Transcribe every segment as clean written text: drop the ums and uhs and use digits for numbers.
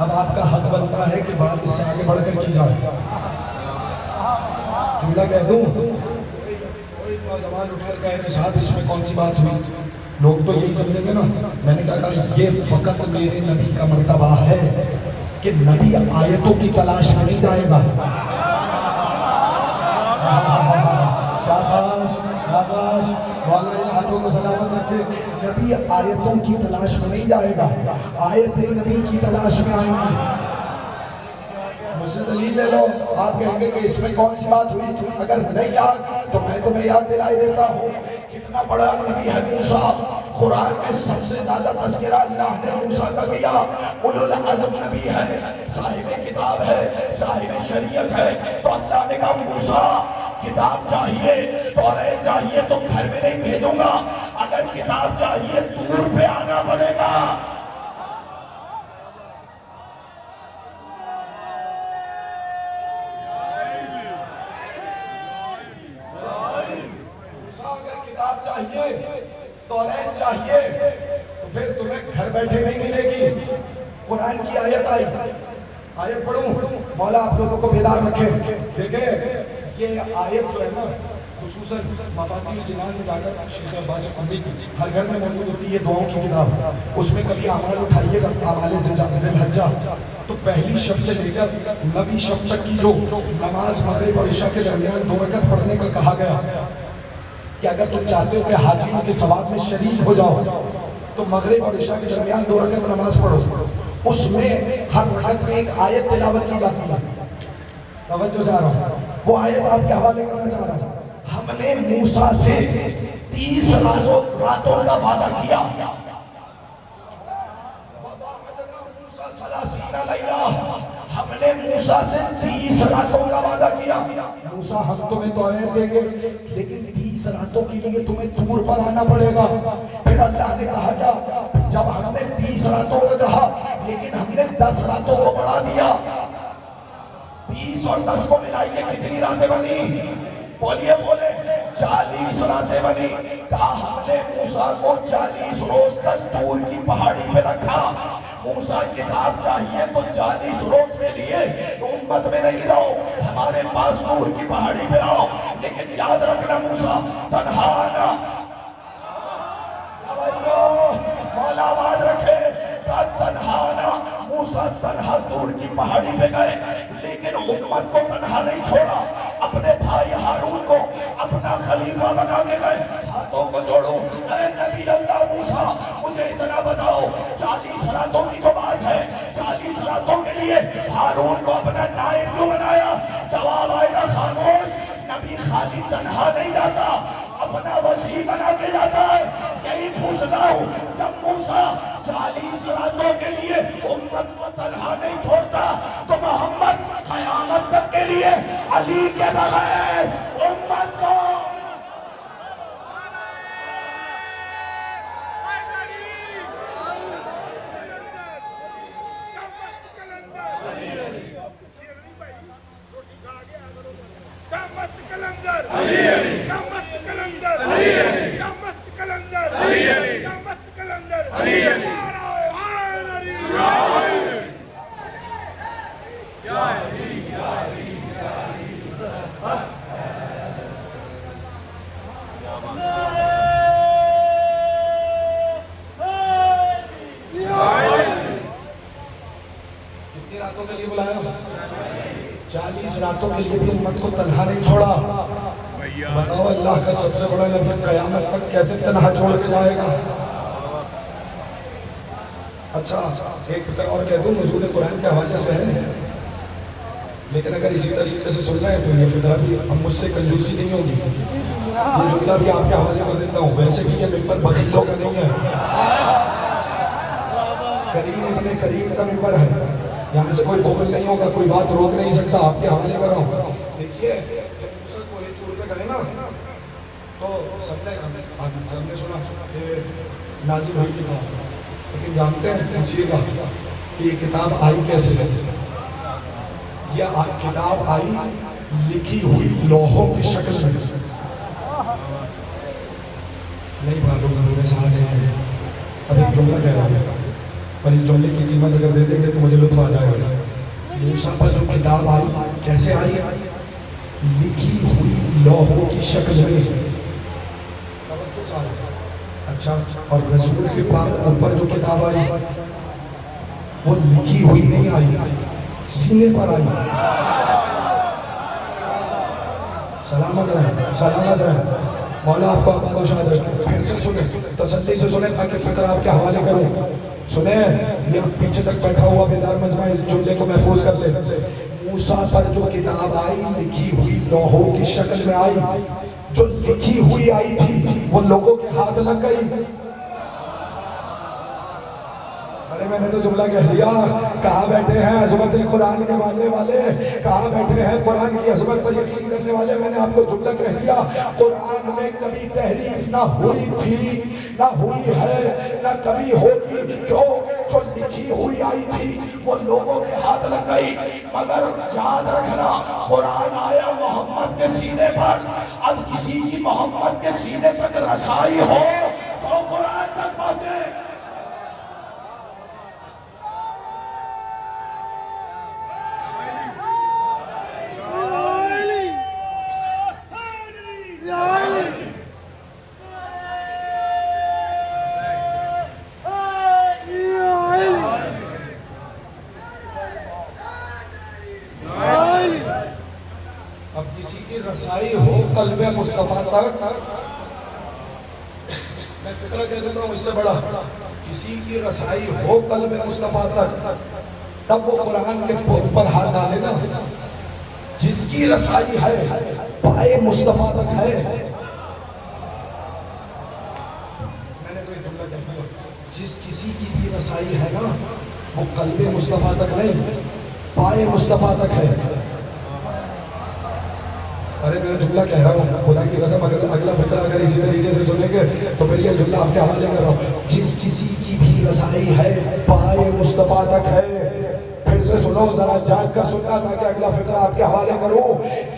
اب آپ کا حق بنتا ہے کہ بات اس سے آگے بڑھ کر کی جائے. جملہ کہہ دوں؟ کوئی نوجوان اٹھ کر کہے کہ صاحب اس میں کون سی بات ہوئی؟ لوگ تو یہی سمجھیں گے نا. میں نے کہا یہ فقط میرے نبی کا مرتبہ ہے کہ نبی آیتوں کی تلاش میں نہیں جائے گا. شاباش شاباش، مولانا ہاتھوں کو سلامت رکھے. نبی آیتوں کی تلاش میں نہیں جائے گا، آیتیں نبی کی تلاش میں آئیں گی. مجھ سے دلیل لے لو. آپ کہیں گے کہ اس میں کون سی بات ہوئی؟ اگر نہیں یاد تو میں تمہیں یاد دلائی دیتا ہوں. کتنا بڑا نبی ہے موسیٰ. قرآن میں سب سے زیادہ تذکرہ اللہ نے موسیٰ کا کیا. اولو العزم نبی ہے، صاحب کتاب ہے، صاحب شریعت ہے. تو اللہ نے کہا موسیٰ کتاب چاہیے، توریت چاہیے تو گھر میں نہیں بھیجوں گا، اگر کتاب چاہیے دور پہ آنا پڑے گا. توریت چاہیے تو پھر تمہیں گھر بیٹھے نہیں ملے گی. قرآن کی آیت آئی. آیت پڑھوں؟ مولا آپ لوگوں کو بیدار رکھے. دیکھیں یہ آیت جو ہے نا خصوصاً مفاتیح الجنان میں جا کر شیخ عباس قمری ہر گھر میں موجود ہوتی ہے، دعاؤں کی کتاب. اس میں کبھی اعمال اٹھائیے گا، اعمال ذوالحجہ، تو پہلی شب سے لے کر 9ویں شب تک کی جو نماز مغرب اور عشاء کے درمیان 2 رکعت پڑھنے کا کہا گیا کہ اگر تم چاہتے ہو کہ حاجیوں کے ثواب میں شریک ہو جاؤ تو مغرب اور عشاء کے درمیان 2 رکعت نماز پڑھو. اس میں ہر رکعت میں ایک آیت تلاوت کی جاتی ہے. توجہ چاہ رہا ہوں، وہ آیت آپ کے حوالے کرنا چاہ رہا ہوں. ہم نے موسیٰ سے 30 راتوں کا وعدہ کیا. ہم نے موسیٰ سے 30 راتوں کا وعدہ کیا. موسیٰ ہم تمہیں توریت دیں گے لیکن 30 راتوں کے لیے تمہیں طور پر آنا پڑے گا. پھر اللہ نے کہا کیا؟ جب ہم نے 30 راتوں کا کہا لیکن ہم نے 10 راتوں کو بڑھا دیا. 30 اور 10 کو ملائیے کتنی راتیں بنی؟ بولیے 40 راتیں بنی. کہا ہم نے موسیٰ کو 40 روز تک طور کی پہاڑی پہ رکھا. موسیٰ کتاب چاہیے تو 40 روز کے لیے امت میں نہیں رہو، ہمارے پاس طور کی پہاڑی پہ رہو. لیکن یاد رکھنا موسیٰ تنہا آنا. مولا آواز رکھے کہ تنہا آنا. موسیٰ تنہا طور کی پہاڑی پہ گئے لیکن امت کو تنہا نہیں چھوڑا. اپنے بھائی ہارون کو اپنا خلیفہ بنا کے گئے. ہاتھوں کو جوڑو. اے نبی اللہ موسیٰ مجھے اتنا بتاؤ، 40 راتوں کی تو بات ہے، 40 راتوں کے لیے ہارون کو اپنا نائب کیوں بنایا؟ جواب آئے گا خاموش. نبی خالی تنہا نہیں جاتا، اپنا وسیع بنا کے جاتا ہے. یہی پوچھتا ہوں، جب موسیٰ 40 راتوں کے لیے امت کو تنہا نہیں چھوڑتا تو محمد قیامت تک کے لیے علی کے بغیر امت کو کتنی راتوں کے لیے بلایا؟ 40 راتوں کے لیے بھی امت کو تنہا نہیں چھوڑا. بتاؤ اللہ کا سب سے بڑا نبی قیامت تک کیسے تنہا چھوڑ کے جائے گا؟ اچھا ایک فکر اور کہہ دوں، نزول قرآن کے حوالے سے ہے، لیکن اگر اسی طریقے سے سن رہے ہیں تو یہ فکر بھی ہم مجھ سے کنجوسی نہیں ہوگی. یہ جملہ بھی آپ کے حوالے کر دیتا ہوں. ویسے بھی یہ ممبر بخیلوں کا نہیں ہے، کریم ابن کریم کا ممبر ہے. یہاں سے کوئی بخل نہیں ہوگا، کوئی بات روک نہیں سکتا. آپ کے حوالے کر رہا ہوں. دیکھیے جب موسیٰ کو ایک طور پہ گئے نا تو سب نے سنا کہ نازل ہوئی تھی بات، لیکن جانتے ہیں پوچھئے گا کہ یہ کتاب آئی کیسے؟ یہ کتاب آئی لکھی ہوئی لوحوں کی شکل میں. نہیں معلوم میرے ساتھ اب ایک جملہ کہہ رہا ہے. اور اس جملے کی قیمت اگر دے دیں گے تو مجھے لطف آ جائے گا. موسیٰ پر جو کتاب آئی کیسے آئی؟ لکھی ہوئی لوحوں کی شکل میں. اچھا، اور رسول کے پاک اوپر جو کتاب آئی وہ لکھی ہوئی نہیں آئی، سینے پر آئی. سلامت رہیں، سلامت رہیں. مولا آپ کو آباد و شاد رکھے. پھر سے سنیں، تسلی سے سنیں تاکہ فکر آپ کے حوالے کروں. سنیں، یہ پیچھے تک بیٹھا ہوا بیدار مجمع اس جملے کو محفوظ کر لے. موسیٰ پر جو کتاب آئی لکھی ہوئی لوحوں کی شکل میں آئی. جو لکھی ہوئی آئی تھی وہ لوگوں کے ہاتھ لگ گئی. ارے میں نے تو جملہ کہہ دیا. کہاں بیٹھے ہیں عظمت قرآن کے ماننے والے؟ کہاں بیٹھے ہیں قرآن کی عظمت پر یقین کرنے والے؟ میں نے آپ کو جملہ کہہ دیا. قرآن میں کبھی تحریف نہ ہوئی تھی، نہ ہوئی ہے، نہ کبھی ہوگی. جو لکھی ہوئی آئی تھی وہ لوگوں کے ہاتھ لگ گئی. مگر یاد رکھنا، قرآن آیا محمد کے سینے پر. اب کسی کی محمد کے سینے تک رسائی ہو تو قرآن تک پہنچے. اب کسی کی رسائی ہو قلب مصطفیٰ تک، میں فکرہ کہہ دیتا ہوں اس سے بڑا، کسی کی رسائی ہو قلب مصطفیٰ تک تب وہ قرآن کے پر ہاتھ ڈالے نا. جس کی رسائی ہے پائے مصطفیٰ تک ہے. میں نے تو ایک جملہ کہہ دیا، جس کسی کی بھی رسائی ہے نا وہ قلب مصطفیٰ تک نہیں، پائے مصطفیٰ تک ہے. ارے میں جملہ کہہ رہا ہوں خدا کی قسم، اگلا فکرہ اگر اسی طریقے سے سنیں گے تو پھر یہ جملہ آپ کے حوالے کر رہا ہوں. جس کسی کی بھی رسائی ہے پائے مصطفیٰ تک ہے. پھر سے سنو، ذرا جاگ کر سننا تاکہ اگلا فکرہ آپ کے حوالے کروں.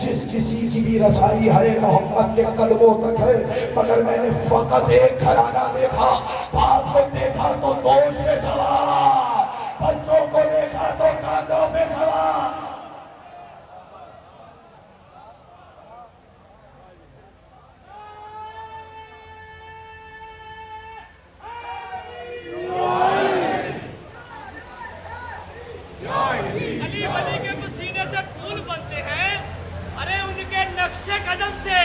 جس کسی کی بھی رسائی ہے محمد کے قلبوں تک ہے. مگر میں نے فقط ایک گھرانہ دیکھا. باپ کو دیکھا تو دوش پہ سوار، بچوں کو دیکھا تو کاندھوں پہ سوار. قدم سے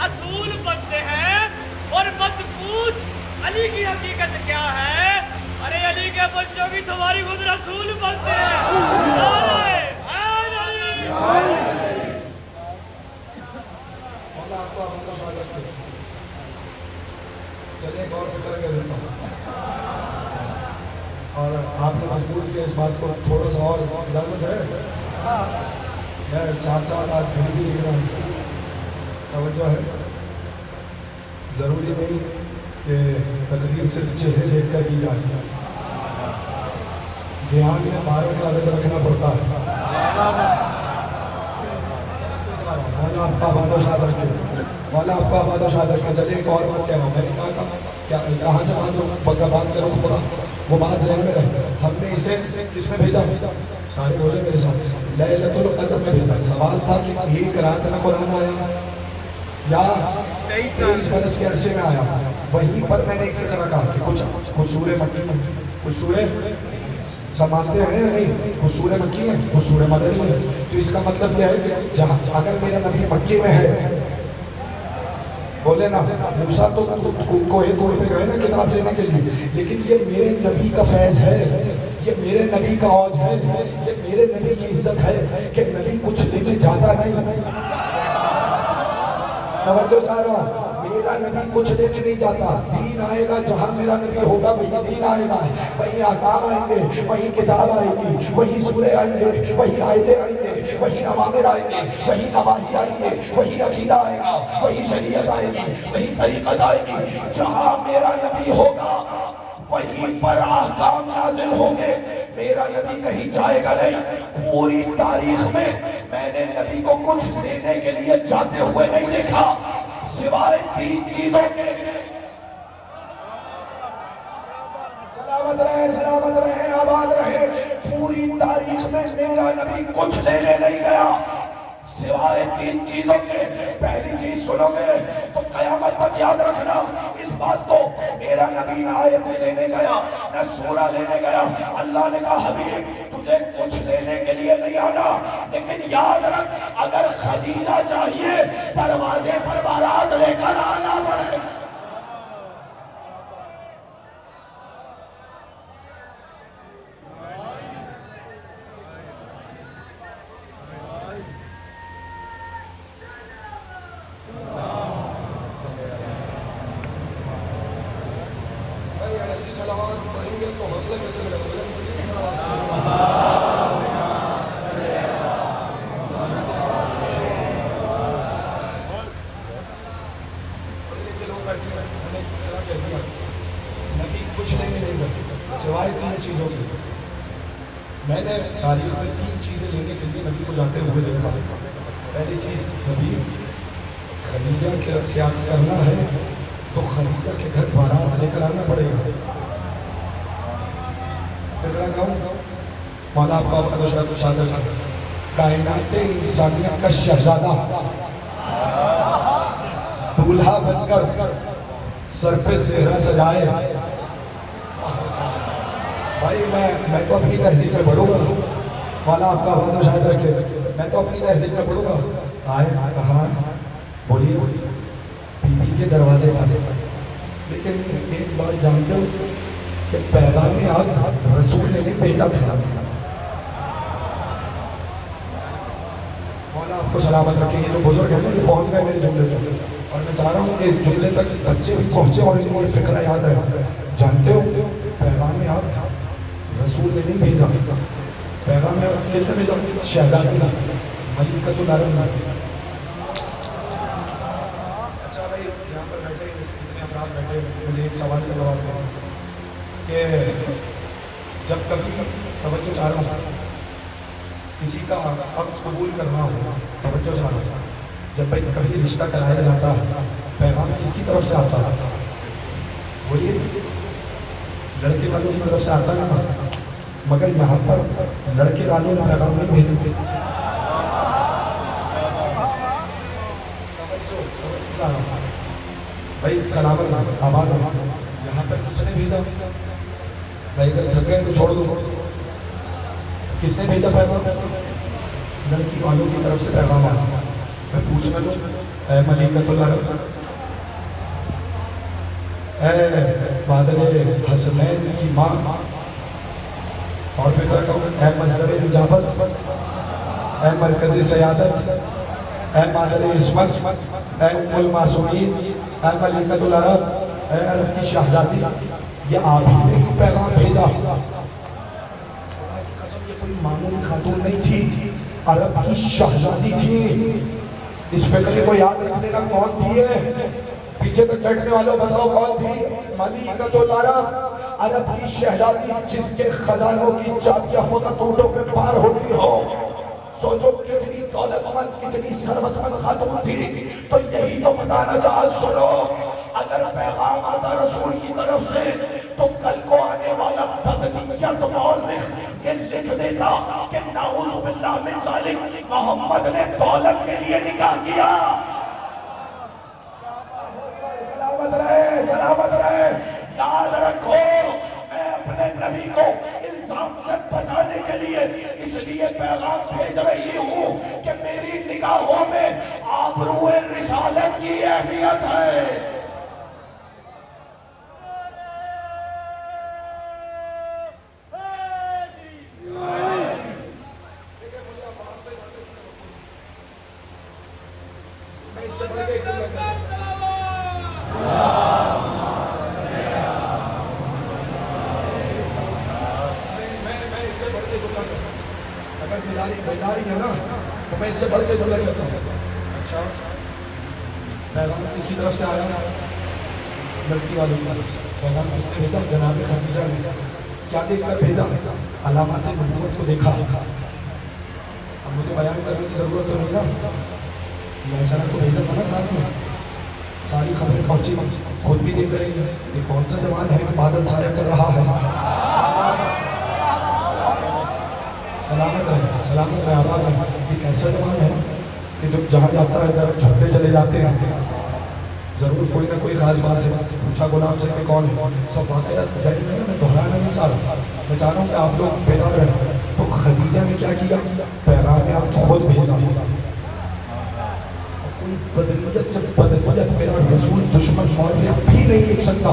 اصول بنتے ہیں اور مت پوچھ علی کی حقیقت کیا ہے. ارے علی کے بچوں کی سواری خود رسول بنتے ہیں. نعرہ حیدری. مولا آپ کو آباد و شاد رکھے. چلیں ایک اور فکر کر دیتا ہوں، اور آپ نے مجبور کیا اس بات کو تھوڑا سا اور اجازت ہے؟ میں ساتھ ساتھ آج گھر بھی لکھ رہا ہوں. توجہ ہے، ضروری نہیں کہ تقریر صرف چہرے دیکھ کر کی جائے، دھیان میں باروں کی عادت رکھنا پڑتا ہے. مولا آپ کا آباد و شاد رکھے، مولا آپ کا آباد و شاد رکھے. چلیے ایک اور بات کہہ رہا ہوں. میں نے کہاں سے بات کروں خدا وہ بات ذہن میں رہے. ہم نے اسے کس میں بھیجا؟ سارے بولے میرے ساتھ، لیلۃ القدر میں بھیجا. سوال تھا کہ ایک رات میں قرآن آیا یا 23 برس کے عرصے میں آیا. وہیں پر میں نے ایک فکر کہا کہ کچھ سورہ مکی میں، کچھ سورہ سمجھتے ہیں یا نہیں، کچھ سورہ مکی ہے، کچھ سورہ مدنی ہے. تو اس کا مطلب یہ ہے کہ جہاں اگر میرا نبی مکی میں ہے، بولے نا موسیٰ تو کوہ طور پہ گئے نا کتاب لینے کے لیے، لیکن یہ میرے نبی کا فیض ہے، یہ میرے نبی کا عوج ہے، یہ میرے نبی کی عزت ہے کہ نبی کچھ لینے جاتا نہیں. توجہ چاہ رہا ہوں، میرا نبی کچھ لینے نہیں جاتا. دین آئے گا جہاں میرا نبی ہوگا وہی دین آئے گا، وہی احکام آئیں گے، وہی کتاب آئے گی، وہی سورے آئیں گے، وہی آیتیں آئیں گے، وہی اوامر آئیں گے، وہی نواہی آئیں گے، وہی عقیدہ آئے گا، وہی شریعت آئے گی، وہی طریقت آئے گی. جہاں میرا نبی ہوگا وہیں پر احکام نازل ہوں گے. میرا نبی کہیں جائے گا نہیں. پوری تاریخ میں نے نبی کو کچھ لینے کے لیے جاتے ہوئے نہیں دیکھا سوائے 3 چیزوں کے. سلامت رہے، سلامت رہے. تاریخ میں میرا نبی کچھ لینے نہیں گیا سوائے 3 چیزوں کے. پہلی چیز سنو گے تو قیامت تک یاد رکھنا اس بات کو, میرا نبی نہ آیتیں لینے گیا نہ سورہ لینے گیا. اللہ نے کہا حبیب تجھے کچھ لینے کے لیے نہیں آنا, لیکن یاد رکھ اگر خدیجہ چاہیے دروازے پر بارات لے کر آنا پڑے. نبی کچھ نہیں سوائے 3 چیزوں سے. میں نے تاریخ میں 3 چیزیں لینے کے لیے نبی کو جاتے ہوئے دیکھا. پہلی چیز نبی خدیجہ کے سیاست کرنا ہے تو خدیجہ کے گھر بارات لے کر آنا پڑے گا. فکرہ گاؤں مولا آپ کا کائنات انسانیت کا شہزادہ دولہا بن کر سر پہ صحرا سجائے. بھائی میں تو اپنی تہذیب میں پڑھوں گا, مولا آپ کا بہت شاید رکھے, میں تو اپنی تہذیب میں پڑھوں گا. آئے کہا بولیے بیوی کے دروازے پاسے, لیکن ایک بات جانتے ہو کہ پیغام آگ رسول نے بھی بھیجا تھا. مولا آپ کو سلامت رکھے. یہ جو بزرگ ہیں یہ پہنچ گئے میرے جملے تک, اور میں چاہ رہا ہوں کہ اس جملے تک بچے بھی پہنچے اور انہیں یہ فکرہ یاد رہے. جانتے ہو پیغام آگ رسول نے نہیں بھیجا, پیغام آگ کس نے بھیجا؟ شہزادی ملکۃ العرب. اچھا بھائی یہاں پر بیٹھے اتنے افراد بیٹھے, مجھے ایک سوال سے جواب دیں کہ جب کبھی توجہ چاہ رہا ہوں کسی کا عقد قبول کرنا ہو, توجہ چاہ رہا ہوں جب بھائی کبھی رشتہ کرایا جاتا ہے پیغام کس کی طرف سے آتا ہے؟ بولیے لڑکے والوں کی طرف سے آتا ہے, مگر یہاں پر لڑکے والوں نے پیغام نہیں بھیجے. بھائی سلامت آباد یہاں پر کس نے بھیجا؟ بھائی اگر تھک گئے تو چھوڑ دو. کس نے بھیجا پیغام؟ لڑکی والوں کی طرف سے پیغام آیا. میں پوچھنا لوں اے ملکۃ العرب, اے مادر حسنین کی ماں, اور فکر کرو اے مصدر نجابت, اے مرکز سیادت, اے مادر عصمت, اے ام المعصومین, اے ملکۃ العرب, اے عرب کی شہزادی, یہ آپ ہی نے کیوں پیغام بھیجا؟ اللہ کی قسم یہ کوئی معمولی خاتون نہیں تھی, عرب کی شہزادی تھی. اس فکرے کو یاد رکھ لینا کون تھی ہے, پیچھے تو چڑھنے والوں بتاؤ کون تھی؟ ملکۃ العرب, عرب کی شہزادی جس کے خزانوں کی چابیاں فتوٹوں پہ پار ہوتی ہو. سوچو کتنی دولت مند کتنی ثروت مند خاتون تھی. تو یہی تو بتانا چاہا, سنو اگر پیغام آتا رسول کی طرف سے تو کل کو آنے والا بدنیت مورخ یہ لکھ دیتا کہ نعوذ باللہ من ذالک محمد نے دولت کے لیے نکاح کیا. سلامت رہے, سلامت رہے. یاد رکھو میں اپنے نبی کو الزام سے بچانے کے لیے اس لیے پیغام بھیج رہی ہوں کہ میری نگاہوں میں آبرو رسالت کی اہمیت ہے. بیداری ہے نا تو میں اس سے بڑھ کے جملہ کہتا ہوں. اچھا پیغام کس کی طرف سے آیا؟ لڑکی والوں کی طرف سے. پیغام کس نے بھیجا؟ جناب خدیجہ نے. کیا دیکھ کر بھیجا؟ علامات نبوت کو دیکھا. اب مجھے بیان کرنے کی ضرورت تو نہیں نا, میں ایسا کو بھیجا تھا نا ساتھ میں, ساری خبریں پہنچی, خود بھی دیکھ رہی ہیں یہ کون سا جوان ہے بادل سایہ چل رہا ہے. سلامت رہے آباد ہے. یہ ایسا زمانہ ہے کہ جو جہاں جاتا ہے درخت جھڑتے چلے جاتے ہیں. ضرور کوئی نہ کوئی خاص بات ہے. پوچھا غلام سے کہ کون ہے؟ سب واقعات ذہن میں میں دہرانا نہیں چاہ رہا. میں چاہ رہا ہوں کہ آپ لوگ بیدار رہیں. تو خدیجہ نے کیا کیا؟ پیغام آپ خود بھیجا. کوئی بدنیت سے بدنیت میرا رسول دشمن معاملہ بھی نہیں لکھ سکتا.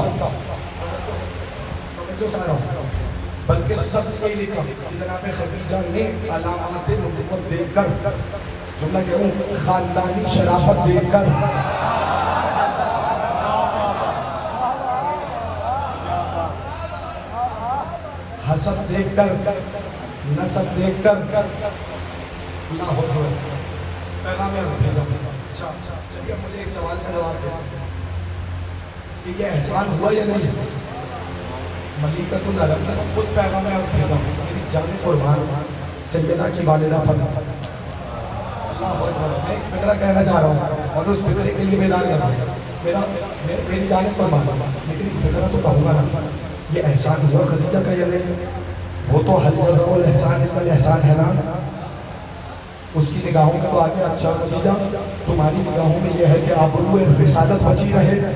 میں جو چاہ رہا ہوں بلکہ سب سے لکھا کہ جناب خدیجہ نے علامات نبوت دیکھ کر, جملہ کہہ رہا ہوں, خاندانی شرافت دیکھ کر, حسد دیکھ کر, نسب دیکھ کر اللہ اکبر پیغام بھیجا. اچھا چلیے مجھے ایک سوال کا جواب دیں کہ یہ احسان ہوا یا نہیں؟ ملیکۃ العرب نے خود پیغام بھیجا. میری جان قربان سیدہ کی والدہ پر اللہ اکبر. میں ایک فکرہ کہنا چاہ رہا ہوں اور اس فکرے کے لیے میدان لگا. میری جان قربان, لیکن ایک فکرہ تو کہوں گا نا, یہ احسان ہوا خدیجہ کا یا نہیں؟ وہ تو حل جزاء الاحسان اس کا احسان ہے نا. اس کی نگاہوں کا تو آگے. اچھا خدیجہ تمہاری نگاہوں میں یہ ہے کہ آبرو رسالت بچی رہے,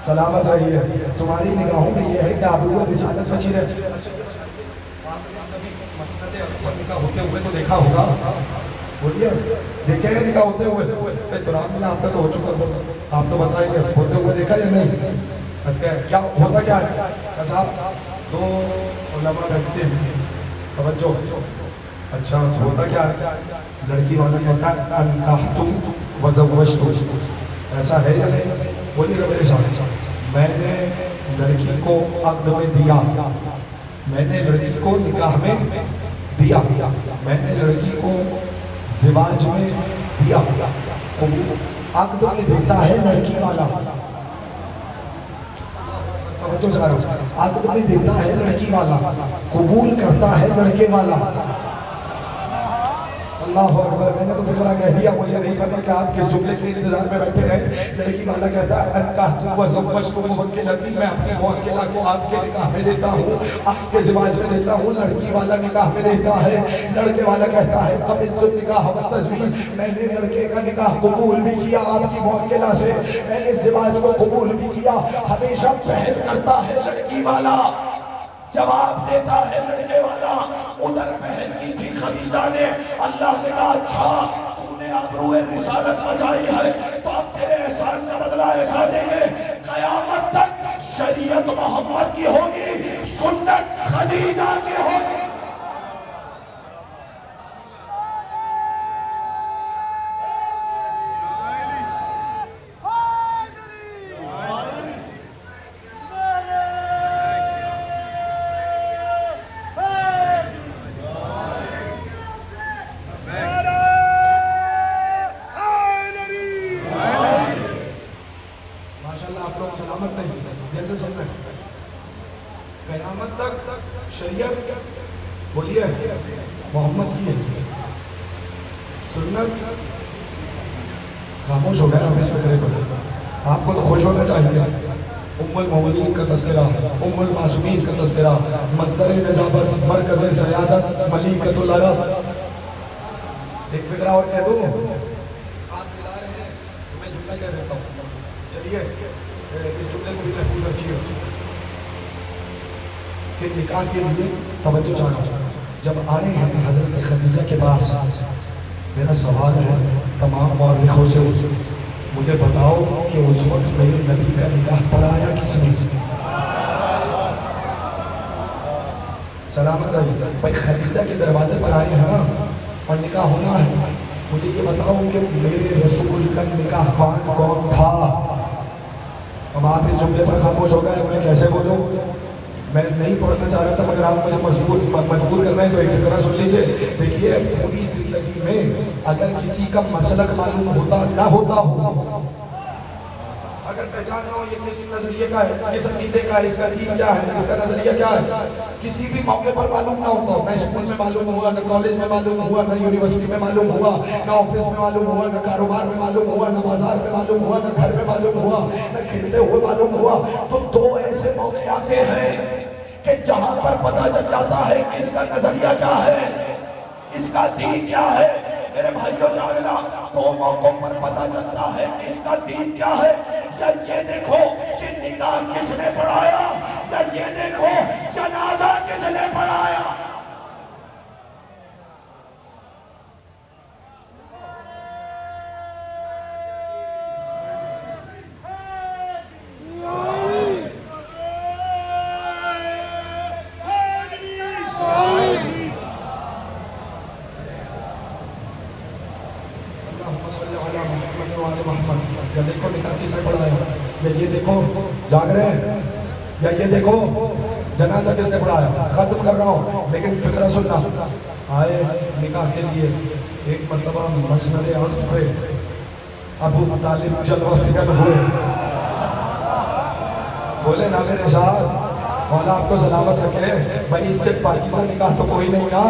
سلامت رہی ہے. تمہاری نگاہوں میں یہ ہے کہ آبرو رسالت بچی رہے. مسند اکبر نکاح ہوتے ہوئے تو دیکھا ہوگا, بولیے دیکھے ہیں نکاح ہوتے ہوئے؟ تراب میں آپ کا تو ہو چکا تھا, آپ تو بتائیں گے ہوتے ہوئے دیکھا یا نہیں؟ اچھا کیا ہوتا کیا ہے صاحب؟ دو علماء بیٹھتے ہیں, توجہ. اچھا ہوتا کیا ہے؟ لڑکی والا کہتا ہے انکحتو وزوجتو. ایسا ہے یا نہیں؟ بولیے گا میرے سامنے. میں نے لڑکی کو عقد میں دیا, میں نے لڑکی کو نکاح میں دیا, میں نے لڑکی کو زواج میں دیا. عقد میں دیتا ہے لڑکی والا, عقد میں دیتا ہے لڑکی والا, قبول کرتا ہے لڑکے والا. اللہ اکبر. میں نے تو فکرہ کہہ دیا, مجھے نہیں پتا کہ آپ کس جملے کے انتظار میں بیٹھے رہے. لڑکی والا کہتا ہے انکحتو وزوجتو موکلتی, میں اپنے موکلہ کو آپ کے نکاح میں دیتا ہوں, آپ کے زواج میں دیتا ہوں. لڑکی والا نکاح میں دیتا ہے. لڑکے والا کہتا ہے قبلت النکاح والتزویج, میں نے لڑکے کا نکاح قبول بھی کیا آپ کی موکلہ سے, میں نے زواج کو قبول بھی کیا. ہمیشہ پہل کرتا ہے لڑکی والا, جواب دیتا ہے لڑکے والا. ادھر پہل کی تھی خدیجہ نے. اللہ نے کہا اچھا تو نے آبروئے رسالت بچائی ہے تو اب تیرے احسان کا بدلہ ایسا دیں گے, قیامت تک شریعت محمد کی ہوگی, سنت خدیجہ کی ہوگی. قیامت تک شریعت بولیے محمد کی ہے, سنت خاموش ہو گیا. ہم اس میں کرے پڑے. آپ کو تو خوش ہونا چاہیے. ام المومنین کا تذکرہ, ام المعصومین کا تذکرہ, مصدر نجابت, مرکز سیادت, ملیکۃ العرب. ایک فکرہ اور کہہ دوں, آپ ملا رہے ہیں تو میں جملہ کہہ دیتا ہوں. چلیے اس جملے کو بھی محفوظ رکھیے کہ نکاح کے لیے توجہ چاہتا ہوں. جب آئے ہیں حضرت خدیجہ کے پاس, میرا سوال ہے تمام مورخوں سے, مجھے بتاؤ کہ اس وقت میرے نبی کا نکاح پڑھایا کس نے؟ سلامت رہیے بھائی. خدیجہ کے دروازے پر آئے ہیں نا اور نکاح ہونا ہے. مجھے یہ بتاؤ کہ میرے رسول کا نکاح کون کون تھا؟ اب آپ اس جملے پر خاموش ہو گئے, میں کیسے بولوں؟ میں نہیں پڑھنا چاہ رہا تھا مگر آپ مجھے مجبور کرنا ہے تو ایک فکرہ سن لیجئے. دیکھیے پوری زندگی میں اگر کسی کا مسلک معلوم ہوتا نہ ہوتا ہو, اگر پہچاننا ہو یہ کسی نظریے کا ہے, کس عقیدے کا ہے, اس کا دین کیا ہے, اس کا نظریہ کیا ہے, کسی بھی موقع پر معلوم نہ ہوتا ہو, نہ اسکول میں معلوم ہوا, نہ کالج میں معلوم ہوا, نہ یونیورسٹی میں معلوم ہوا, نہ آفس میں معلوم ہوا, نہ کاروبار میں معلوم ہوا, نہ بازار میں معلوم ہوا, نہ گھر میں معلوم ہوا, نہ کھیلتے ہوئے معلوم ہوا, تو دو ایسے موقع آتے ہیں کہ جہاں پر پتہ چل جاتا ہے کہ اس کا نظریہ کیا ہے، اس کا دین کیا ہے، میرے بھائیوں جاننا دو موقعوں پر پتہ چلتا ہے کہ اس کا دین کیا ہے، یا یہ دیکھو کہ نکاح کس نے پڑھایا، یا یہ دیکھو جنازہ کس نے پڑھایا۔ یا دیکھو نکاح کس نے پڑھایا، یا یہ دیکھو جاگ رہے ہیں، یا یہ دیکھو جنازہ کس نے پڑھایا۔ ختم کر رہا ہوں لیکن فکرہ سننا، آئے نکاح کے لیے ایک مرتبہ مسند عرض پہ ابو طالب جلوہ فکر ہوئے، بولے نا میرے ساتھ مولا آپ کو سلامت رکھے، بھائی اس سے پاکیزہ نکاح تو کوئی نہیں نا،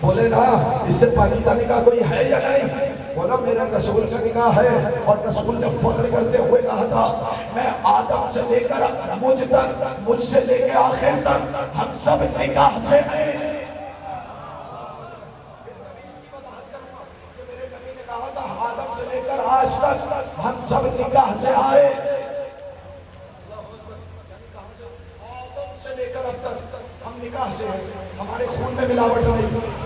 بولے نا اس سے پاکیزہ نکاح کوئی ہے یا نہیں، بولا میرا رسول کا نکاح ہے، اور رسول نے فخر کرتے ہوئے کہا تھا میں آدم سے لے کر مجھ تک، مجھ سے لے کے آخر تک ہم سب نکاح سے ہیں۔ میرے نبی نے کہا تھا آدم سے لے کر آج تک ہم سب نکاح سے آئے، آدم سے لے کر اب تک ہم نکاح سے ہیں، ہمارے خون میں ملاوٹ نہیں۔